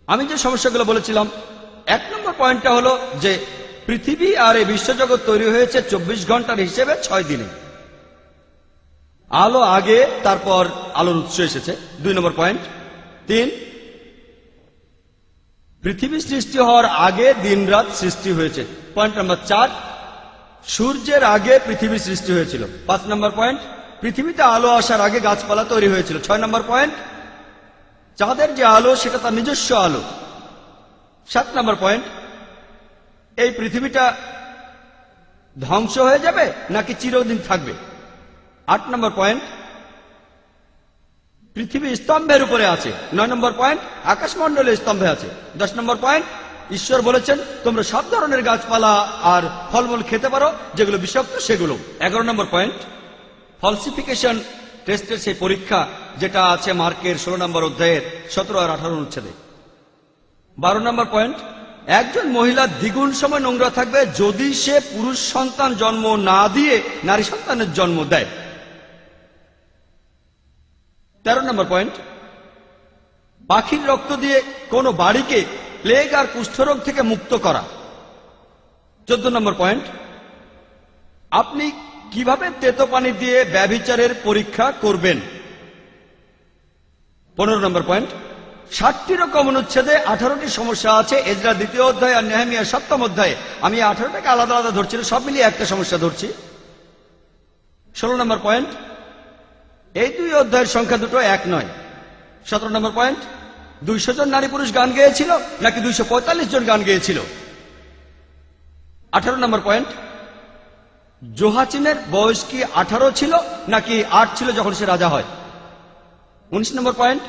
আমি যে সমস্যাগুলো বলেছিলাম, 1 নম্বর পয়েন্টটা হলো যে পৃথিবী আর এই বিশ্বজগৎ তৈরি হয়েছে 24 ঘন্টার হিসেবে 6 দিনে। আলো আগে, তারপর আলোর উৎস এসেছে। 2 নম্বর পয়েন্ট। 3, পৃথিবী সৃষ্টি হওয়ার আগে দিন রাত সৃষ্টি হয়েছে। পয়েন্ট নাম্বার 4, সূর্যের আগে পৃথিবী সৃষ্টি হয়েছিল। 5 নম্বর পয়েন্ট, পৃথিবীতে আলো আসার আগে গাছপালা তৈরি হয়েছিল। 6 নম্বর পয়েন্ট, চাঁদের যে আলো সেটা তার নিজস্ব আলো। 7 নম্বর পয়েন্ট, এই পৃথিবীটা ধ্বংস হয়ে যাবে নাকি চিরদিন থাকবে। 8 নম্বর পয়েন্ট, পৃথিবী স্তম্ভের উপরে আছে। 9 নম্বর পয়েন্ট, আকাশমণ্ডলে স্তম্ভে আছে। 10 নম্বর পয়েন্ট, ঈশ্বর বলেছেন তোমরা সব ধরনের গাছপালা আর ফলমূল খেতে পারো, যেগুলো বিষাক্ত সেগুলো। 11 নম্বর পয়েন্ট, ফলসিফিকেশন টেস্টের সেই পরীক্ষা যেটা আছে মার্কের 16 নম্বর অধ্যায়ের 17 আর 18 অনুচ্ছেদে। 12 নম্বর পয়েন্ট, একজন মহিলা দ্বিগুণ সময় নোংরা থাকবে যদি সে পুরুষ সন্তান জন্ম না দিয়ে নারী সন্তানের জন্ম দেয়। 13 নম্বর পয়েন্ট, পাখির রক্ত দিয়ে কোনো বাড়িকে প্লেগ আর কুষ্ঠরোগ থেকে মুক্ত করা। 14 নম্বর পয়েন্ট, আপনি কিভাবে তেতো পানি দিয়ে ব্যভিচারের পরীক্ষা করবেন। 15 নম্বর পয়েন্ট, 60টিরও কম অনুচ্ছেদে 18টি সমস্যা আছে এজরা 2য় অধ্যায় আর নেহেমিয়া 7ম অধ্যায়ে। আমি 18টাকে আলাদা আলাদা ধরছি, সব মিলিয়ে একটা সমস্যা ধরছি। 16 নম্বর পয়েন্ট, এই 2 অধ্যায়ের সংখ্যা দুটো এক নয়। 17 নম্বর পয়েন্ট, 200 জন নারী পুরুষ গান গেয়েছিল নাকি 245 জন গান গেয়েছিল। 18 নম্বর পয়েন্ট, জোহাচিনের বয়স কি 18 ছিল নাকি 8 ছিল যখন সে রাজা হয়। 19 নম্বর পয়েন্ট,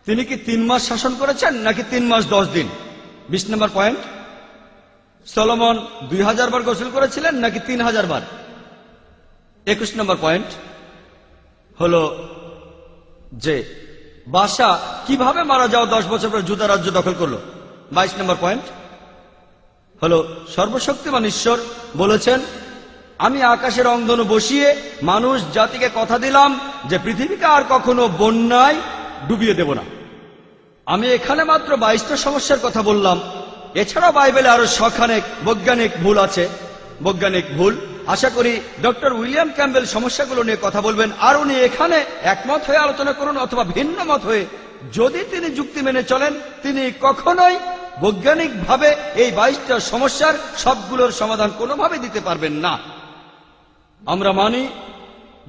তিনি কি 3 মাস শাসন করেছেন নাকি 3 মাস 10 দিন। 20 নম্বর পয়েন্ট, সলোমন 2000 বার গোসল করেছিলেন নাকি 3000 বার। 21 নম্বর পয়েন্ট হলো যে বাদশা কিভাবে মারা যাওয়া 10 বছর পর জুদা রাজ্য দখল করলো। 22 নম্বর পয়েন্ট হলো সর্বশক্তিমান ঈশ্বর বলেছেন আমি আকাশের রংধনু বসিয়ে মানুষ জাতিকে কথা দিলাম যে পৃথিবীকে আর কখনো বন্যায় ডুবিয়ে দেব না। আমি এখানে মাত্র 22টা সমস্যার কথা বললাম। এছাড়াও বাইবেলে আরো শখানেক বৈজ্ঞানিক ভুল আছে। বৈজ্ঞানিক ভুল, আশা করি ডক্টর উইলিয়াম ক্যাম্বেল সমস্যাগুলো নিয়ে কথা বলবেন, আর উনি এখানে একমত হয়ে আলোচনা করুন অথবা ভিন্ন মত হয়ে। যদি তিনি যুক্তি মেনে চলেন, তিনি কখনোই বৈজ্ঞানিকভাবে এই 22টা সমস্যার সবগুলোর সমাধান কোনোভাবে দিতে পারবেন না। আমরা মানি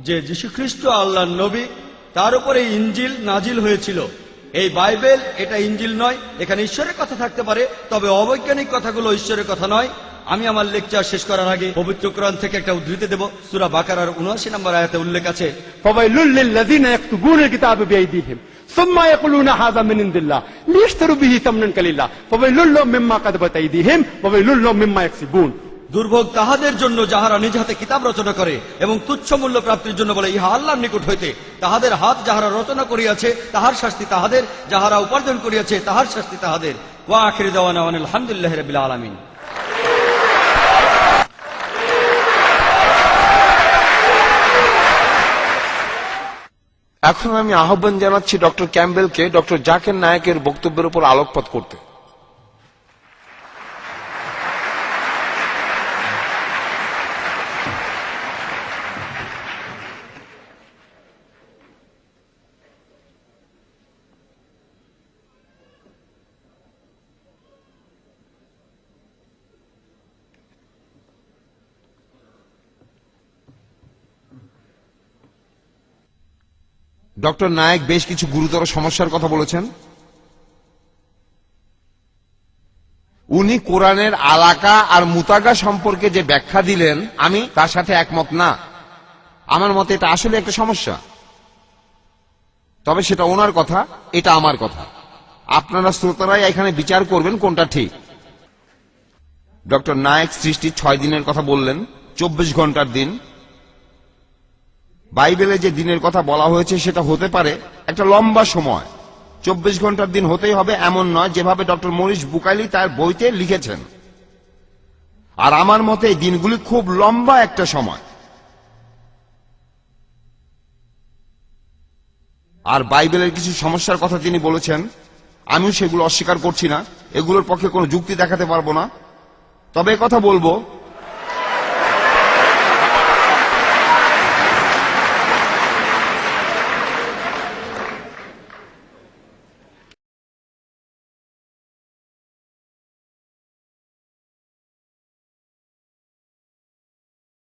যে যীশুখ্রিস্ট আল্লাহর নবী, তার উপরে ইনজিল নাজিল হয়েছিল। এই বাইবেল এটা ইনজিল নয়, এখানে ঈশ্বরের কথা থাকতে পারে, তবে অবৈজ্ঞানিক কথাগুলো ঈশ্বরের কথা নয়। আমি আমার লেকচার শেষ করার আগে পবিত্র কোরআন থেকে একটা উদ্ধৃতি দেব। সূরা বাকারার 79 নম্বর আয়াতে উল্লেখ আছে, ফাওয়াইলুল লিল্লাযিনা ইয়াকতুবুনাল কিতাবা বিআইদিহিম সুম্মা ইয়াকুলুনা হাযা মিন ইনদিল্লাহ লিয়াশতারু বিহি সামনান কালিলা ফাওয়াইলুল লাহুম মিম্মা কাতাবাত আইদিহিম ওয়াওয়াইলুল লাহুম মিম্মা ইয়াকসিবুন। দুর্ভোগ তাহাদের জন্য যাহারা নিজ হাতে কিতাব রচনা করে এবং তুচ্ছ মূল্য প্রাপ্তির জন্য বলে ইহা আল্লাহর নিকট হইতে। তাহাদের হাত যাহারা রচনা করিয়াছে তাহার শাস্তি তাহাদের, যাহারা উপার্জন করিয়াছে তাহার শাস্তি তাহাদের। ওয়া আখিরু দাওয়ানা আলহামদুলিল্লাহি রাব্বিল আলামিন। এখন আমি আহ্বান জানাচ্ছি ডক্টর ক্যাম্বেলকে ডক্টর জাকির নায়েকের বক্তব্যের উপর আলোকপাত করতে। ডক্টর নায়েক বেশ কিছু গুরুতর সমস্যার কথা বলেছেন। উনি কোরআনের আলাকা আর মুতাগা সম্পর্কে যে ব্যাখ্যা দিলেন আমি তার সাথে একমত না। আমার মতে এটা আসলে একটা সমস্যা, তবে সেটা ওনার কথা, এটা আমার কথা। আপনারা শ্রোতারাই এখানে বিচার করবেন কোনটা ঠিক। ডক্টর নায়েক সৃষ্টির 6 দিনের কথা বললেন, 24 ঘন্টার দিন। বাইবেলে যে দিনের কথা বলা হয়েছে সেটা হতে পারে একটা লম্বা সময়। 24 ঘন্টার দিন হতেই হবে এমন নয়, যেভাবে ডক্টর মরিস বুকাইলি তার বইতে লিখেছেন। আর আমার মতে এই দিনগুলি খুব লম্বা একটা সময়। আর বাইবেলের কিছু সমস্যার কথা তিনি বলেছেন, আমিও সেগুলো অস্বীকার করছি না, এগুলোর পক্ষে কোনো যুক্তি দেখাতে পারবো না। তবে কথা বলবো